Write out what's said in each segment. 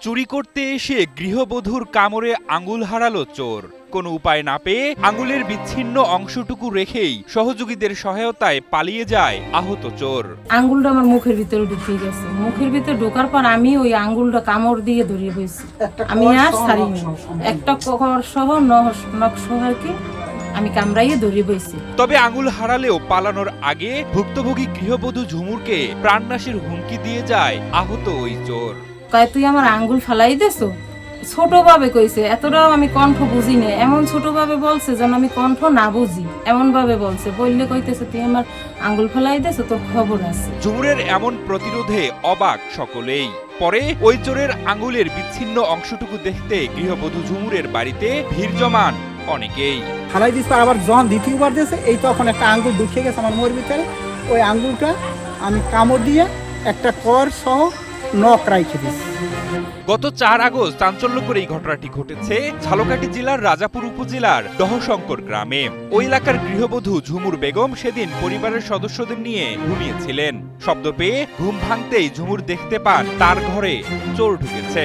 চুরি করতে এসে গৃহবধূর কামড়ে আঙুল হারালো চোর। কোনো উপায় না পেয়ে আঙুলের বিচ্ছিন্ন অংশটুকু রেখেই সহযোগীদের সহায়তায় পালিয়ে যায় আহত চোর। আঙ্গুলটা আমার মুখের ভিতরে ঢুকে গেছে। মুখের ভিতরে ঢোকার পর আমি ওই আঙ্গুলটা কামড় দিয়ে ধরিয়ে হয়েছি। আমি আর ছাড়িনি। একটা কর সহ নখ সহ আর কি আমি কামড়াইয়ে ধরিয়ে বইছি। তবে আঙুল হারালেও পালানোর আগে ভুক্তভোগী গৃহবধূ ঝুমুরকে প্রাণনাশের হুমকি দিয়ে যায় আহত ওই চোর। কয় তুই আমার আঙ্গুল ফালাই দেছো? ছোটভাবে কইছে, এতটাও আমি কণ্ঠ বুঝি না। এমন ছোটভাবে বলছে যেন আমি কণ্ঠ না বুঝি, এমন ভাবে বলছে। বললে কইতেছে তুই আমার আঙ্গুল ফালাই দেছো, তোর খবর আছে। ঝুমুরের এমন প্রতিরোধে অবাক সকলেই। পরে ওই চোরের আঙ্গুলের বিচ্ছিন্ন অংশটুকু দেখতে গৃহবধূ ঝুমুরের বাড়িতে ভিড় জমান অনেকেই। ফালাই দিস আবার যখন দ্বিতীয়বার দিয়েছে, এই তখন একটা আঙ্গুল ঢুকে গেছে আমার মোর ভিতরে। ওই আঙ্গুলটা আমি কামড় দিয়ে একটা কর সহ নখ রাইখে দিয়েছি। গত 4 আগস্ট চাঞ্চল্যকর এই ঘটনাটি ঘটেছে ঝালকাঠি জেলার রাজাপুর উপজেলার দহশঙ্কর গ্রামে। ওই এলাকার গৃহবধূ ঝুমুর বেগম সেদিন পরিবারের সদস্যদের নিয়ে ঘুমিয়েছিলেন। শব্দ পেয়ে ঘুম ভাঙতেই ঝুমুর দেখতে পান তার ঘরে চোর ঢুকেছে।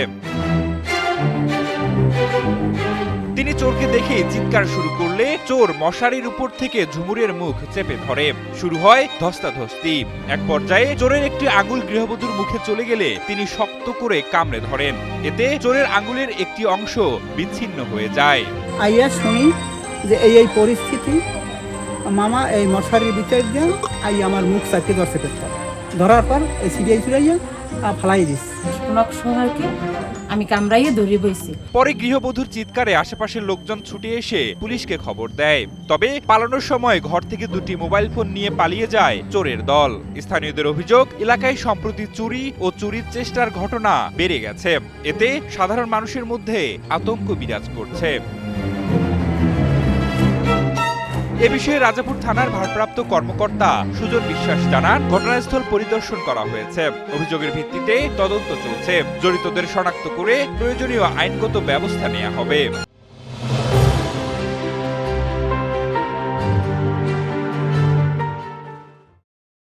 তিনি চোরকে দেখে চিৎকার শুরু করলে চোর মশারির উপর থেকে ঝুমুরের মুখ চেপে ধরে। শুরু হয় ধস্তাধস্তি। এক পর্যায়ে চোরের একটি আঙুল গৃহবধূর মুখে চলে গেলে তিনি শক্ত করে কামড়ে ধরেন। এতে চোরের আঙুলের একটি অংশ বিচ্ছিন্ন হয়ে যায়। আইয়া শুনি যে এই পরিস্থিতি, মামা এই মশারির ভিতরে দিয়ে আই আমার মুখ চাপিয়ে ধরছে পেটটা। ধরার পর এই সিরিয়াই চুরাইয়া ফালাই দিস। নখ সহ আর কি আমি কামড়াইয়ে ধরিয়ে বইছি। পরে গৃহবধূর চিৎকারে আশেপাশের লোকজন ছুটে এসে পুলিশকে খবর দেয়। তবে পালানোর সময় ঘর থেকে 2টি মোবাইল ফোন নিয়ে পালিয়ে যায় চোরের দল। স্থানীয়দের অভিযোগ, এলাকায় সম্প্রতি চুরি ও চুরির চেষ্টার ঘটনা বেড়ে গেছে। এতে সাধারণ মানুষের মধ্যে আতঙ্ক বিরাজ করছে। এ বিষয়ে রাজাপুর থানার ভারপ্রাপ্ত কর্মকর্তা সুজন বিশ্বাস জানান, ঘটনাস্থল পরিদর্শন করা হয়েছে। অভিযোগের ভিত্তিতে তদন্ত চলছে। জড়িতদের শনাক্ত করে প্রয়োজনীয় আইনগত ব্যবস্থা নেওয়া হবে।